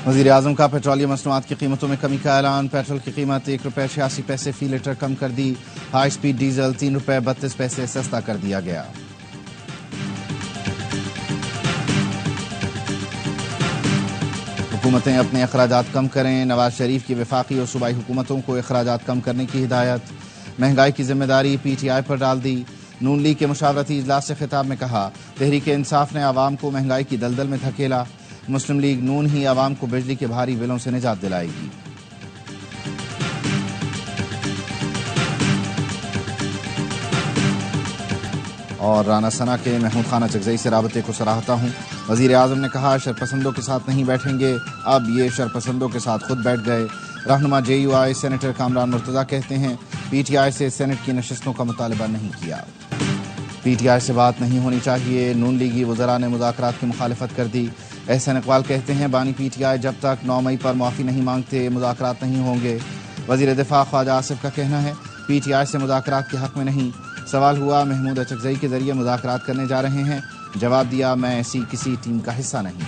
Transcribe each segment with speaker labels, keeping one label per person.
Speaker 1: वज़ीर-ए-आज़म का पेट्रोलियम मसनूआत की कीमतों में कमी का ऐलान। पेट्रोल की कीमत ₹1.86 फी लीटर कम कर दी। हाई स्पीड डीजल ₹3.32 सस्ता कर दिया गया। हुकूमतें अपने अखराजात कम करें। नवाज शरीफ की वफाकी और सूबाई हुकूमतों को अखराजात कम करने की हिदायत। महंगाई की जिम्मेदारी PTI पर डाल दी। नून लीग के मुशावरती इजलास से खिताब में कहा, तहरीक इंसाफ ने आवाम को महंगाई की दलदल में धकेला। मुस्लिम लीग नून ही आवाम को बिजली के भारी बिलों से निजात दिलाएगी। और राना सना के महमूद खान अचकजई से राबते को सराहता हूँ। वज़ीर-ए-आज़म ने कहा, शरपसंदों के साथ नहीं बैठेंगे, अब ये शरपसंदों के साथ खुद बैठ गए। रहनुमा JUI सेनेटर कामरान मुर्तज़ा कहते हैं, PTI से सेनेट की नशिस्तों का मुतालबा नहीं किया। PTI से बात नहीं होनी चाहिए। नून लीगी वज़रा ने मुज़ाकरात की मुखालिफत कर दी। एहसन इकबाल कहते हैं, बानी PTI जब तक 9 मई पर माफ़ी नहीं मांगते मुज़ाकरात नहीं होंगे। वज़ीर दिफा ख्वाजा आसिफ का कहना है, PTI से मुज़ाकरात के हक़ में नहीं। सवाल हुआ, महमूद अचकजई के जरिए मुज़ाकरात करने जा रहे हैं। जवाब दिया, मैं ऐसी किसी टीम का हिस्सा नहीं।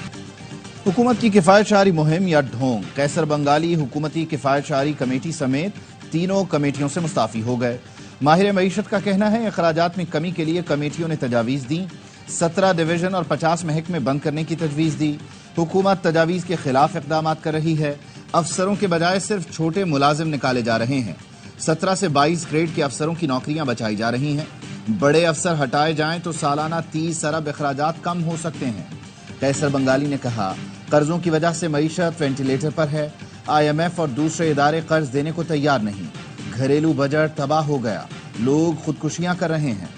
Speaker 1: हुकूमत की किफ़ायतशारी मुहिम या ढोंग। कैसर बंगाली हुकूमती किफ़ायतशारी कमेटी समेत तीनों कमेटियों से मुस्ताफ़ी हो गए। माहिर मईशत का कहना है, अखराजात में कमी के लिए कमेटियों ने तजावीज़ दी। 17 डिवीज़न और 50 महकमे बंद करने की तजवीज़ दी। हुकूमत तजावीज़ के खिलाफ इक़दाम कर रही है। अफसरों के बजाय सिर्फ छोटे मुलाजिम निकाले जा रहे हैं। 17 से 22 ग्रेड के अफसरों की नौकरियां बचाई जा रही हैं। बड़े अफसर हटाए जाएं तो सालाना 30 अरब अखराजात कम हो सकते हैं। कैसर बंगाली ने कहा, कर्जों की वजह से मईशत वेंटिलेटर पर है। IMF और दूसरे इदारे कर्ज देने को तैयार नहीं। घरेलू बजट तबाह हो गया। लोग खुदकुशियां कर रहे हैं।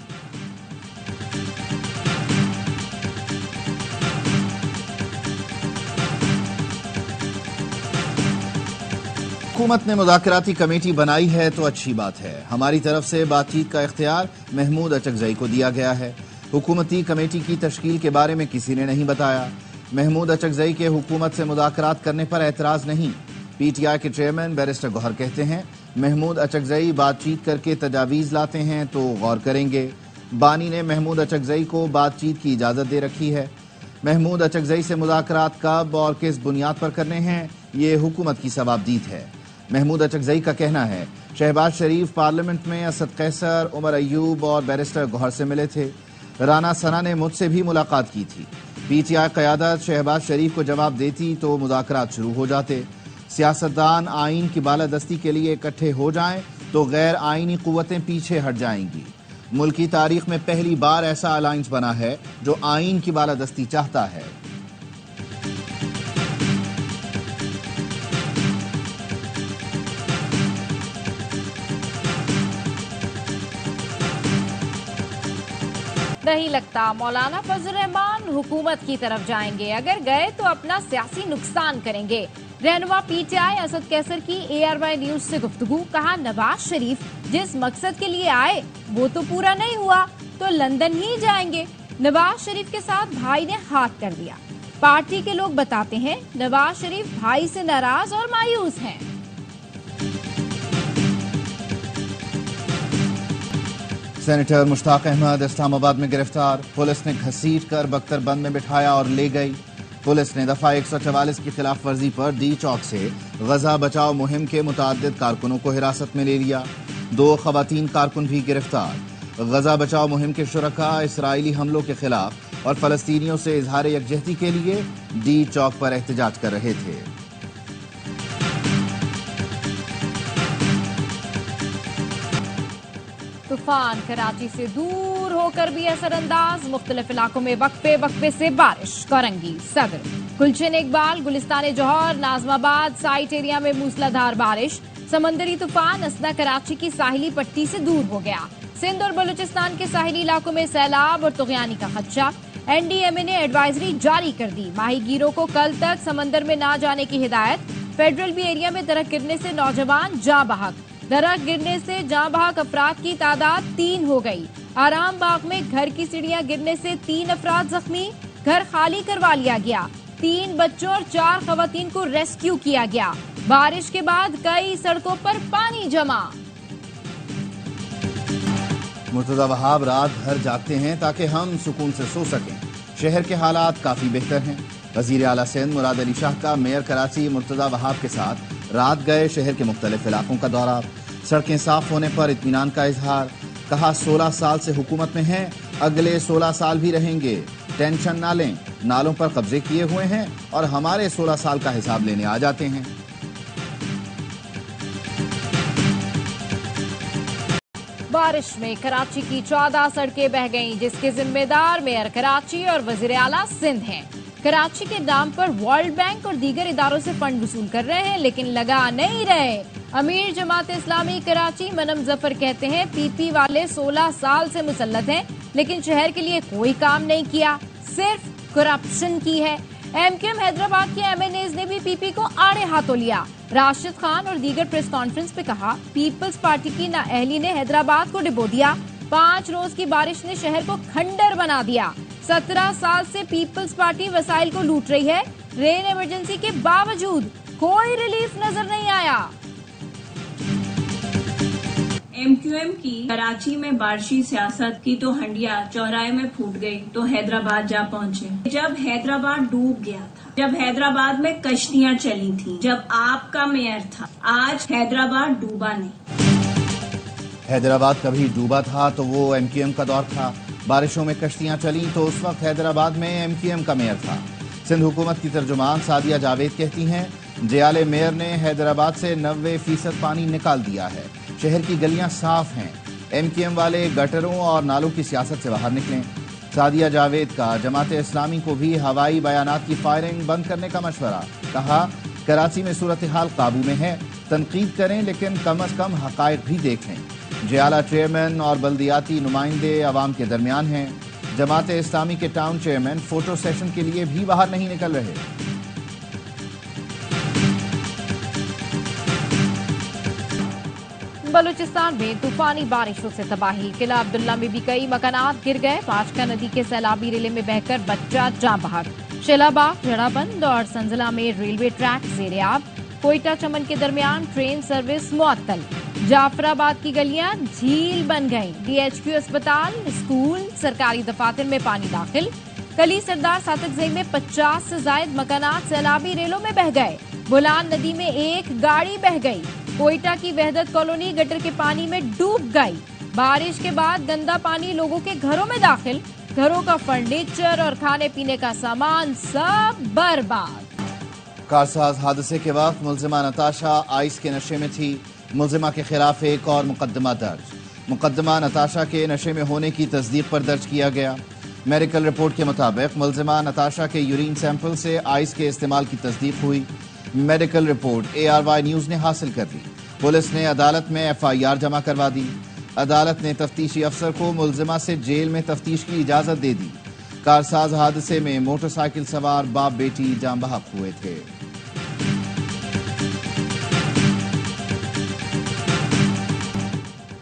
Speaker 1: हुकूमत ने मुज़ाकराती कमेटी बनाई है तो अच्छी बात है। हमारी तरफ से बातचीत का इख्तियार महमूद अचकजई को दिया गया है। हुकूमती कमेटी की तश्कील के बारे में किसी ने नहीं बताया। महमूद अचकजई के हुकूमत से मुज़ाकरात करने पर एतराज़ नहीं। PTI के चेयरमैन बैरिस्टर गौहर कहते हैं, महमूद अचकजई बातचीत करके तजावीज़ लाते हैं तो गौर करेंगे। बानी ने महमूद अचकजई को बातचीत की इजाज़त दे रखी है। महमूद अचकजई से मुज़ाकरात कब और किस बुनियाद पर करने हैं, ये हुकूमत की सवाबदीद है। महमूद अचकजई का कहना है, शहबाज शरीफ पार्लियामेंट में असद कैसर, उमर अयूब और बैरिस्टर गौहर से मिले थे। राना सना ने मुझसे भी मुलाकात की थी। PTI क़यादत शहबाज शरीफ को जवाब देती तो मुज़ाकरात शुरू हो जाते। सियासतदान आइन की बालादस्ती के लिए इकट्ठे हो जाएं तो गैर आइनी कुव्वतें पीछे हट जाएंगी। मुल्क की तारीख में पहली बार ऐसा अलायंस बना है जो आइन की बालादस्ती चाहता है।
Speaker 2: नहीं लगता मौलाना फजल रहमान हुकूमत की तरफ जाएंगे। अगर गए तो अपना सियासी नुकसान करेंगे। रहनुमा PTI असद कैसर की ARY न्यूज से गुफ्तगू। कहा, नवाज शरीफ जिस मकसद के लिए आए वो तो पूरा नहीं हुआ तो लंदन ही जाएंगे। नवाज शरीफ के साथ भाई ने हाथ कर दिया। पार्टी के लोग बताते हैं, नवाज शरीफ भाई से नाराज और मायूस हैं।
Speaker 1: सेनेटर मुश्ताक अहमद इस्लामाबाद में गिरफ्तार। पुलिस ने घसीट कर बख्तरबंद में बिठाया और ले गई। पुलिस ने दफा 144 की खिलाफ वर्जी पर D चौक से गजा बचाओ मुहिम के मुताद्दिद कारकुनों को हिरासत में ले लिया। 2 खवातीन कारकुन भी गिरफ्तार। गजा बचाओ मुहिम के शुरका इसराइली हमलों के खिलाफ और फलस्तीनियों से इजहार यकजहती के लिए D चौक पर एहतजाज कर रहे थे।
Speaker 2: तूफान कराची से दूर होकर भी असरअंदाज। मुख्तलिफ इलाकों में वक्फे वक्फे से बारिश। कोरंगी, सदर, गुलशन इकबाल, गुलिस्तान जौहर, नाजमाबाद साइट एरिया में मूसलाधार बारिश। समंदरी तूफान असना कराची की साहिली पट्टी से दूर हो गया। सिंध और बलूचिस्तान के साहिली इलाकों में सैलाब और तुगयानी का खदशा। NDMA ने एडवाइजरी जारी कर दी। माहीगीरों को कल तक समंदर में ना जाने की हिदायत। फेडरल बी एरिया में दरख्त गिरने से नौजवान जाँ बहक। दरख्त गिरने से जाँ बहक अफराद की तादाद 3 हो गई। आराम बाग में घर की सीढ़ियां गिरने से 3 अफराद जख्मी। घर खाली करवा लिया गया। 3 बच्चों और 4 खवातीन को रेस्क्यू किया गया। बारिश के बाद कई सड़कों पर पानी जमा।
Speaker 1: मुर्तजा वहाब रात भर जागते हैं ताकि हम सुकून से सो सकें। शहर के हालात काफी बेहतर हैं। वजीर आला सिंध मुराद अली शाह का मेयर कराची मुर्तजा वहाब के साथ रात गए शहर के मुख्तलिफ इलाकों का दौरा। सड़कें साफ होने पर इत्मीनान का इजहार। कहा 16 साल से हुकूमत में हैं, अगले 16 साल भी रहेंगे, टेंशन ना लें। नालों पर कब्जे किए हुए हैं और हमारे 16 साल का हिसाब लेने आ जाते हैं।
Speaker 2: बारिश में कराची की 14 सड़कें बह गईं, जिसके जिम्मेदार मेयर कराची और वजीर आला सिंध हैं। कराची के नाम पर वर्ल्ड बैंक और दीगर इदारों से फंड वसूल कर रहे हैं, लेकिन लगा नहीं रहे। अमीर जमात इस्लामी कराची मनम जफर कहते हैं पीपी वाले 16 साल से मुसल्लत हैं, लेकिन शहर के लिए कोई काम नहीं किया, सिर्फ करप्शन की है। एमक्यूएम हैदराबाद के एमएनएज ने भी पीपी को आड़े हाथों लिया। राशिद खान और दीगर प्रेस कॉन्फ्रेंस में कहा पीपल्स पार्टी की नाअहली ने हैदराबाद को डिबो दिया। 5 रोज की बारिश ने शहर को खंडर बना दिया। 17 साल से पीपल्स पार्टी वसाइल को लूट रही है। रेन इमरजेंसी के बावजूद कोई रिलीफ नजर नहीं आया।
Speaker 3: एमक्यूएम की कराची में बारिशी सियासत की तो हंडिया चौराहे में फूट गई तो हैदराबाद जा पहुंचे। जब हैदराबाद डूब गया था, जब हैदराबाद में कश्तियां चली थी, जब आपका मेयर था, आज हैदराबाद डूबा नहीं।
Speaker 1: हैदराबाद कभी डूबा था तो वो एमक्यूएम का दौर था। बारिशों में कश्तियां चली तो उस वक्त हैदराबाद में एमक्यूएम का मेयर था। सिंध हुकूमत की तर्जुमान सादिया जावेद कहती हैं जयाले मेयर ने हैदराबाद से 90% पानी निकाल दिया है। शहर की गलियां साफ हैं। एमक्यूएम वाले गटरों और नालों की सियासत से बाहर निकलें। सादिया जावेद का जमात इस्लामी को भी हवाई बयानात की फायरिंग बंद करने का मशवरा। कहा कराची में सूरत हाल काबू में है, तनकीद करें लेकिन कम अज कम हकायक भी देख लें। जयाला चेयरमैन और बल्दियाती नुमाइंदे अवाम के दरमियान हैं। जमात इस्लामी के टाउन चेयरमैन फोटो सेशन के लिए भी बाहर नहीं निकल रहे।
Speaker 2: बलूचिस्तान में तूफानी बारिशों से तबाही। किला अब्दुल्ला में भी कई मकानात गिर गए। पांचका नदी के सैलाबी रेले में बहकर बच्चा जाँ बहक। शेलाबाग, जड़ाबंद और संजला में रेलवे ट्रैक ज़ेर-ए-आब। कोयटा चमन के दरमियान ट्रेन सर्विस मुअत्तल। जाफराबाद की गलियां झील बन गईं। डीएचक्यू अस्पताल, स्कूल, सरकारी दफातर में पानी दाखिल। कली सरदार सातकजई में 50 से ज्यादा मकानात सैलाबी रेलों में बह गए। बुलान नदी में एक गाड़ी बह गई। कोयटा की वहदत कॉलोनी गटर के पानी में डूब गई। बारिश के बाद गंदा पानी लोगों के घरों में दाखिल। घरों का फर्नीचर और खाने पीने का सामान सब बर्बाद।
Speaker 1: कारसाज हादसे के वक्त मुलजिमा नताशा आइस के नशे में थी। मुलजिमा के खिलाफ एक और मुकदमा दर्ज। मुकदमा नताशा के नशे में होने की तस्दीक पर दर्ज किया गया। मेडिकल रिपोर्ट के मुताबिक मुलजिमा नताशा के यूरिन सैंपल से आइस के इस्तेमाल की तस्दीक हुई। मेडिकल रिपोर्ट ARY न्यूज ने हासिल कर ली। पुलिस ने अदालत में FIR जमा करवा दी। अदालत ने तफ्तीशी अफसर को मुलजिमा से जेल में तफ्तीश की इजाजत दे दी। कारसाज हादसे में मोटरसाइकिल सवार बाप बेटी जान बहक हुए थे।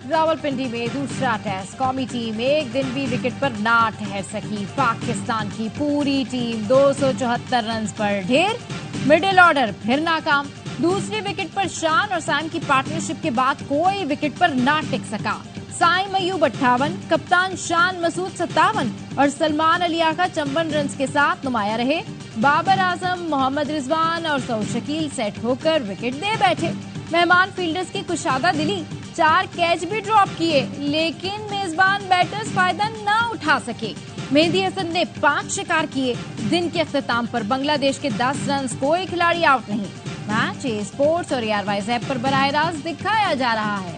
Speaker 2: रावलपिंडी में दूसरा टेस्ट। कौमी टीम एक दिन भी विकेट पर ना ठहर सकी। पाकिस्तान की पूरी टीम 274 रन पर ढेर। मिडिल ऑर्डर फिर नाकाम। दूसरी विकेट पर शान और सैम की पार्टनरशिप के बाद कोई विकेट पर ना टिक सका। साइम अयूब 58, कप्तान शान मसूद 57 और सलमान अली आका 54 रन के साथ नुमाया रहे। बाबर आजम, मोहम्मद रिजवान और सऊद शकील सेट होकर विकेट दे बैठे। मेहमान फील्डर्स की कुशादा दिली 4 कैच भी ड्रॉप किए, लेकिन मेजबान बैटर्स फायदा न उठा सके। मेहदी हसन ने 5 शिकार किए। दिन के अख्ताम पर बांग्लादेश के 10 रन, कोई खिलाड़ी आउट नहीं। मैच स्पोर्ट्स और ARY ऐप पर बराह रास्त दिखाया जा रहा है।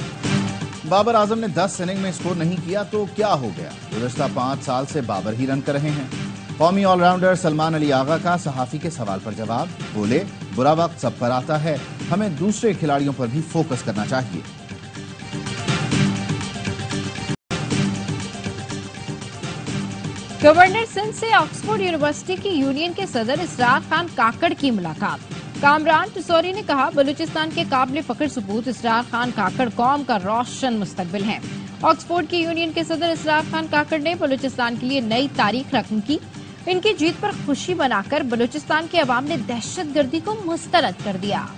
Speaker 1: बाबर आजम ने 10 इनिंग में स्कोर नहीं किया तो क्या हो गया? गुज़श्ता 5 साल से बाबर ही रन कर रहे हैं। कौमी ऑलराउंडर सलमान अली आगा का सहाफी के सवाल पर जवाब। बोले बुरा वक्त सब पर आता है, हमें दूसरे खिलाड़ियों पर भी फोकस करना चाहिए।
Speaker 2: गवर्नर सिंध से ऑक्सफोर्ड यूनिवर्सिटी की यूनियन के सदर इसरार खान काकड़ की मुलाकात। कामरान टसौरी ने कहा बलूचिस्तान के काबिल फख्र सबूत इसरार खान काकड़ कौम का रोशन मुस्तकबिल है। ऑक्सफोर्ड की यूनियन के सदर इसरार खान काकड़ ने बलूचिस्तान के लिए नई तारीख रकम की। इनकी जीत पर खुशी मनाकर बलूचिस्तान के अवाम ने दहशतगर्दी को मुस्तरद कर दिया।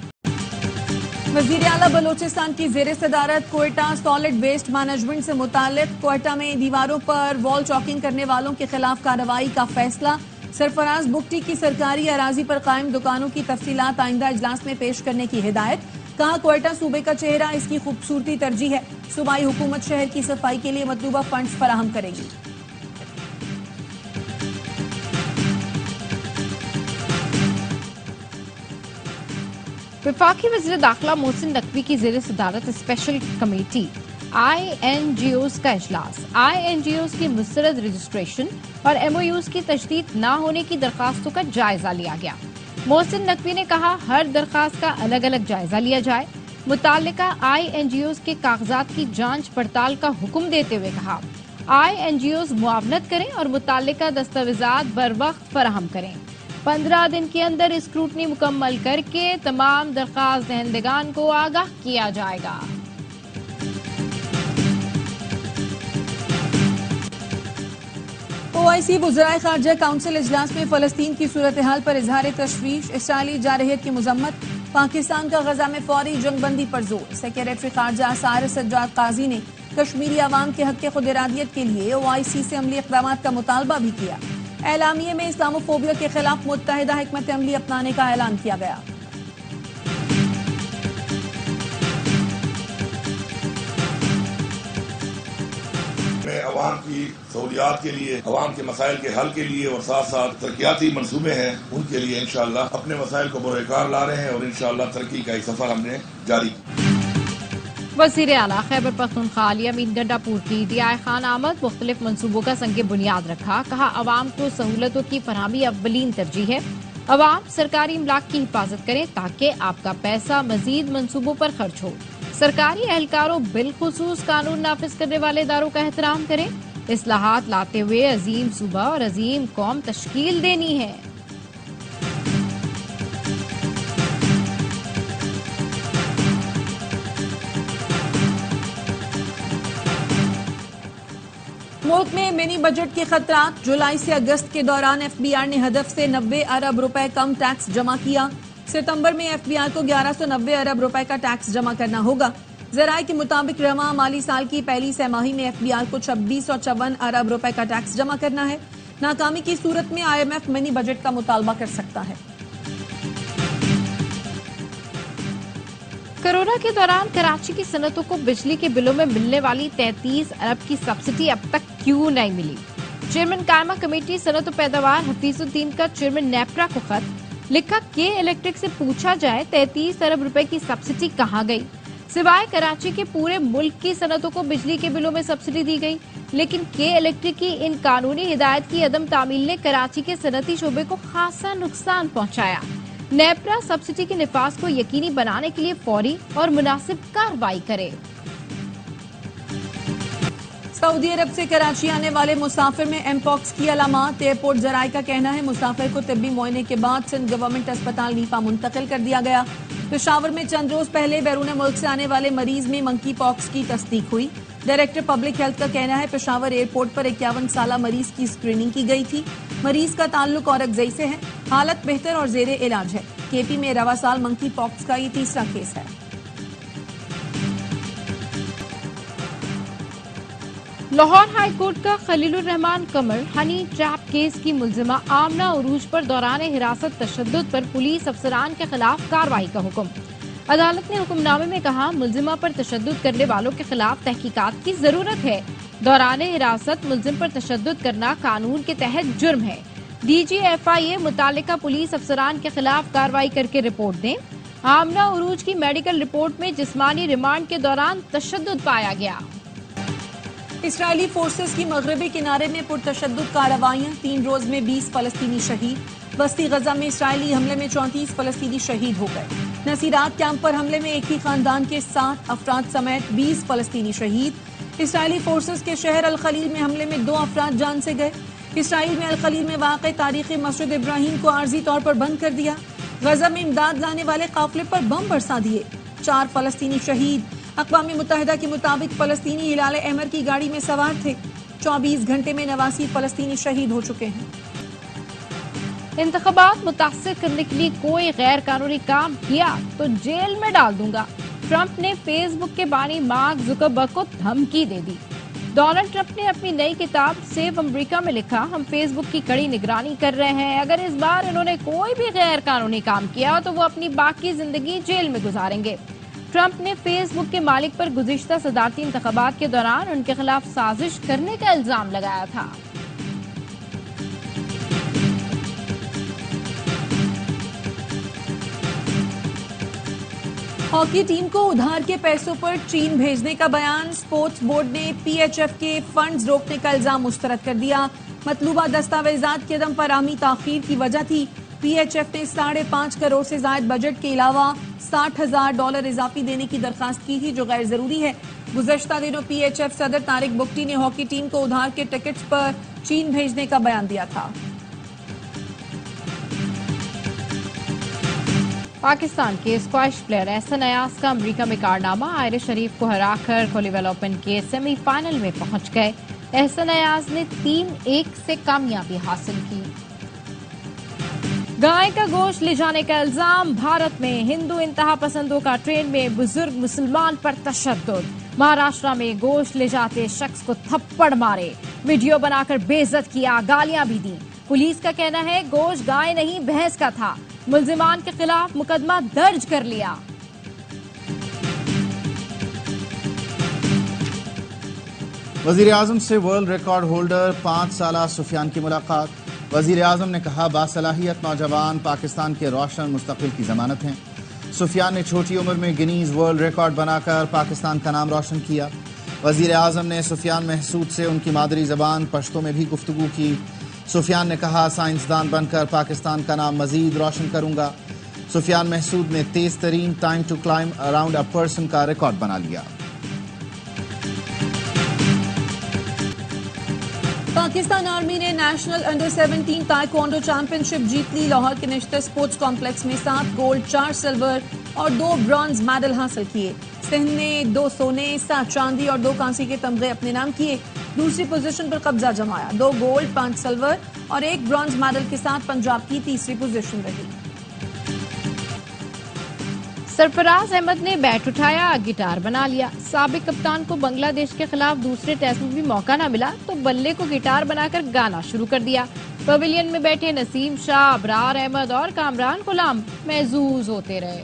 Speaker 4: वजीर आला बलूचिस्तान की ज़ेर सदारत कोयटा सॉलिड वेस्ट मैनेजमेंट से मुतालिक कोयटा में दीवारों पर वॉल चॉकिंग करने वालों के खिलाफ कार्रवाई का फैसला। सरफराज बुगटी की सरकारी अराजी पर कायम दुकानों की तफसीलात आइंदा इजलास में पेश करने की हिदायत। कहा क्वेटा सूबे का चेहरा, इसकी खूबसूरती तरजीह है। सूबाई हुकूमत शहर की सफाई के लिए मतलूबा फंड्स फराहम करेगी।
Speaker 2: वफाकी वज़ीर दाखिला मोहसिन नकवी की ज़ेर सदारत स्पेशल कमेटी INGOs का इजलास। INGOs की मुस्तरद रजिस्ट्रेशन और MOUs की तजदीद न होने की दरखास्तों का जायजा लिया गया। मोहसिन नकवी ने कहा हर दरखास्त का अलग अलग जायजा लिया जाए। मुताल्लिका INGOs के कागजात की जांच पड़ताल का हुक्म देते हुए कहा INGOs मुआवनत करें और मुताल्लिका दस्तावेजात बर वक्त फराहम करें। 15 दिन के अंदर स्क्रूटनी मुकम्मल करके तमाम दरखास्त दहंदगान को आगाह किया जाएगा।
Speaker 4: OIC वज़राए ख़ारजा काउंसिल इजलास में फ़लस्तीन की सूरत हाल पर इजहार तशवीश, इसराइली जारहियत की मजम्मत, पाकिस्तान का गजा में फौरी जंगबंदी पर जोर। सेक्रेटरी ख़ारजा सारिस सज्जाद काजी ने कश्मीरी अवाम के हक़ खुद इरादियत के लिए OIC से अमली इक़दाम का मुतालबा भी किया। एलामिये में इस्लामोफोबिया के खिलाफ मुत्तहिदा हिकमत अमली अपनाने का ऐलान किया गया।
Speaker 5: अवाम की सहूलियात के लिए, अवाम के मसाइल के हल के लिए और साथ साथ तरक्याती मनसूबे हैं, उनके लिए इंशाअल्लाह अपने मसाइल को बरोकार ला रहे हैं और इंशाअल्लाह तरक्की का एक सफर हमने जारी किया।
Speaker 2: वज़ीर आला खैबर पख्तूनख्वा अली अमीन गंडापुर की DI खान आमद मुख्तलिफ मनसूबों का संग बुनियाद रखा। कहा अवाम को सहूलतों की फरहमी अव्वलीन तरजीह है। अवाम सरकारी इमलाक की हिफाजत करें ताकि आपका पैसा मजीद मनसूबों पर खर्च हो। सरकारी एहलकारों बिलखुसूस कानून नाफिज करने वाले इदारों का एहतराम करें। इस्लाहात लाते हुए अजीम सूबा और अजीम कौम तश्कील देनी है।
Speaker 4: मुल्क में मिनी बजट के खतरात। जुलाई से अगस्त के दौरान FBR ने हदफ से 90 अरब रुपए कम टैक्स जमा किया। सितंबर में FBR को 1190 अरब रुपए का टैक्स जमा करना होगा। ज़राए के मुताबिक रवा माली साल की पहली सहमाही में FBR को 2654 अरब रुपए का टैक्स जमा करना है। नाकामी की सूरत में IMF मिनी बजट का मुतालबा कर सकता है।
Speaker 2: कोरोना के दौरान कराची की सनतों को बिजली के बिलों में मिलने वाली 33 अरब की सब्सिडी अब तक क्यों नहीं मिली? चेयरमैन कायमा कमेटी सनत और पैदावार हफीजुद्दीन का चेयरमैन नेपरा को खत लिखा के इलेक्ट्रिक से पूछा जाए 33 अरब रुपए की सब्सिडी कहाँ गई? सिवाय कराची के पूरे मुल्क की सनतों को बिजली के बिलों में सब्सिडी दी गई, लेकिन के इलेक्ट्रिक की इन कानूनी हिदायत की अदम तामील ने कराची के सनती शोबे को खासा नुकसान पहुंचाया। नेपरा सब्सिडी के निफाज को यकीनी बनाने के लिए फौरी और मुनासिब कार्रवाई करे।
Speaker 4: सऊदी अरब से कराची आने वाले मुसाफिर में एमपॉक्स की अलामात। एयरपोर्ट जराये का कहना है मुसाफिर को तिब्बी मुआयने के बाद सिंध गवर्नमेंट अस्पताल नीफा मुंतकिल कर दिया गया। पेशावर में चंद रोज पहले बैरून मुल्क से आने वाले मरीज में मंकी पॉक्स की तस्दीक हुई। डायरेक्टर पब्लिक हेल्थ का कहना है पेशावर एयरपोर्ट पर 51 साला मरीज की स्क्रीनिंग की गई थी। मरीज का ताल्लुक औरकजई से है। हालत बेहतर और जेरे इलाज है। KP में रवा साल मंकी पॉक्स का ये तीसरा केस है।
Speaker 2: लाहौर हाई कोर्ट का खलीलुर रहमान कमर हनी ट्रैप केस की मुलजिमा आमना उरूज पर दौरान हिरासत तशद्दुद पर पुलिस अफसरान के खिलाफ कार्रवाई का हुक्म। अदालत ने हुक्मनामे में कहा मुलजिमा पर तशद्दुद करने वालों के खिलाफ तहकीकात की जरूरत है। दौरान हिरासत मुलजिम पर तशद्दुद करना कानून के तहत जुर्म है। DG FIA मुतालिका पुलिस अफसरान के खिलाफ कार्रवाई करके रिपोर्ट दें। आमना उरूज की मेडिकल रिपोर्ट में जिस्मानी रिमांड के दौरान तशद्दुद पाया गया।
Speaker 4: इसराइली फोर्सेस की मगरबी किनारे में पुरतशद्दुद कार्रवाइयां। 3 रोज में 20 फलस्तीनी शहीद। बस्ती गजा में इसराइली हमले में 34 फलस्तीनी शहीद हो गए। नसीरात कैंप पर हमले में एक ही खानदान के 7 अफराद समेत 20 फलस्तीनी शहीद। इसराइली फोर्सेस के शहर अल खलील में हमले में 2 अफराद जान से गए। इसराइल में अल खलील में वाक़ तारीखी मस्जिद इब्राहिम को आर्जी तौर पर बंद कर दिया। गजा में इमदाद लाने वाले काफिले पर बम बरसा दिए। 4 फलस्तीनी शहीद। अक़वाम मुत्तहिदा के मुताबिक फलस्तीनी हिलाल अहमर की गाड़ी में सवार थे। 24 घंटे में 89 फलस्तीनी शहीद हो चुके हैं।
Speaker 2: इंतखाबात मुतासिर करने के लिए कोई गैर कानूनी काम किया तो जेल में डाल दूंगा। ट्रंप ने फेसबुक के बानी मार्क जुकरबर्ग को धमकी दे दी। डोनाल्ड ट्रंप ने अपनी नई किताब सेव अमेरिका में लिखा, हम फेसबुक की कड़ी निगरानी कर रहे हैं। अगर इस बार इन्होंने कोई भी गैर कानूनी काम किया तो वो अपनी बाकी जिंदगी जेल में गुजारेंगे। ट्रंप ने फेसबुक के मालिक पर गुज़िश्ता सदारती इंतखाबात के दौरान उनके खिलाफ साजिश करने का इल्जाम लगाया था।
Speaker 4: हॉकी टीम को उधार के पैसों पर चीन भेजने का बयान। स्पोर्ट्स बोर्ड ने पीएचएफ के फंड्स रोकने का इल्जाम मुस्तरद कर दिया। मतलूबा दस्तावेजात के दम पर आमी ताखीर की वजह थी। पीएचएफ ने 5.5 करोड़ से ज्यादा बजट के अलावा $60,000 इजाफी देने की दरखास्त की थी, जो गैर जरूरी है। गुज़श्ता दिनों पीएचएफ सदर तारिक बुगटी ने हॉकी टीम को उधार के टिकट्स पर चीन भेजने का बयान दिया था।
Speaker 2: पाकिस्तान के स्क्वैश प्लेयर एहसन अयाज का अमेरिका में कारनामा, आयरिश शरीफ को हराकर कोलिवेल ओपन के सेमीफाइनल में पहुंच गए। एहसन अयाज ने 3-1 से कामयाबी हासिल की। गाय का गोश्त ले जाने का इल्जाम, भारत में हिंदू इंतहा पसंदों का ट्रेन में बुजुर्ग मुसलमान पर तशद्दुद। महाराष्ट्र में गोश्त ले जाते शख्स को थप्पड़ मारे, वीडियो बनाकर बेइज्जत किया, गालियां भी दी। पुलिस का कहना है गोश्त गाय नहीं भैंस का था। मुल्जिमान के खिलाफ मुकदमा दर्ज कर लिया।
Speaker 1: वजीर आजम से वर्ल्ड रिकॉर्ड होल्डर 5 साला सुफियान की मुलाकात। वजीर आजम ने कहा, बासलाहियत नौजवान पाकिस्तान के रोशन मुस्तकबिल की जमानत हैं। सुफियान ने छोटी उम्र में गिनीज वर्ल्ड रिकॉर्ड बनाकर पाकिस्तान का नाम रोशन किया। वजीर आजम ने सुफियान महसूद से उनकी मादरी जबान पश्तो में भी गुफ्तगू की। सुफियान ने कहा, साइंसदान बनकर पाकिस्तान का नाम मजीद रोशन करूंगा। सुफियान महसूद ने तेज तरीन time to climb around a person का रिकॉर्ड बना लिया।
Speaker 4: पाकिस्तान आर्मी ने नेशनल अंडर 17 ताइक्वांडो चैंपियनशिप जीत ली। लाहौर के नेशनल स्पोर्ट्स कॉम्प्लेक्स में 7 गोल्ड, 4 सिल्वर और 2 ब्रॉन्ज मेडल हासिल किए। सिंध ने 2 सोने, 7 चांदी और 2 कांसे के तमगे अपने नाम किए। दूसरी पोजीशन पर कब्जा जमाया। 2 गोल्ड, 5 सिल्वर और 1 ब्रॉन्ज मेडल के साथ पंजाब की तीसरी पोजीशन रही।
Speaker 2: सरफराज अहमद ने बैट उठाया, गिटार बना लिया। साबिक कप्तान को बांग्लादेश के खिलाफ दूसरे टेस्ट में भी मौका न मिला तो बल्ले को गिटार बनाकर गाना शुरू कर दिया। पवेलियन में बैठे नसीम शाह, अबरार अहमद और कामरान गुलाम महजूज होते रहे।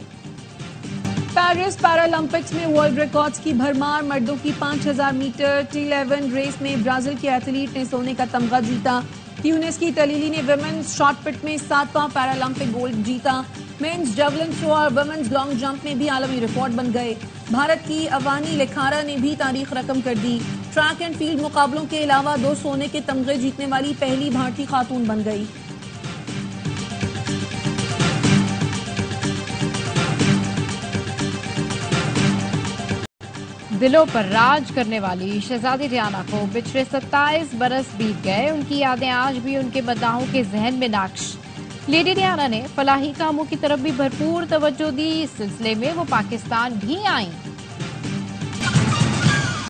Speaker 4: पेरिस पैरालंपिक्स में वर्ल्ड रिकॉर्ड्स की भरमार। मर्दों की 5000 मीटर T11 रेस में ब्राजील के एथलीट ने सोने का तमगा जीता। ट्यूनिस की तलीली ने विमेंस शॉटपुट में 7वां पैरालंपिक गोल्ड जीता। मेंस जेवलिन थ्रो और वुमेन्स लॉन्ग जंप में भी आलमी रिकॉर्ड बन गए। भारत की अवानी लेखारा ने भी तारीख रकम कर दी। ट्रैक एंड फील्ड मुकाबलों के अलावा 2 सोने के तमगे जीतने वाली पहली भारतीय खातून बन गई।
Speaker 2: दिलों पर राज करने वाली शहजादी डियाना को पिछले 27 बरस बीत गए। उनकी यादें आज भी उनके मद्दाहों के जहन में नाक्श। लेडी डियाना ने फलाही कामों की तरफ भी भरपूर तवज्जो दी। इस सिलसिले में वो पाकिस्तान भी आईं।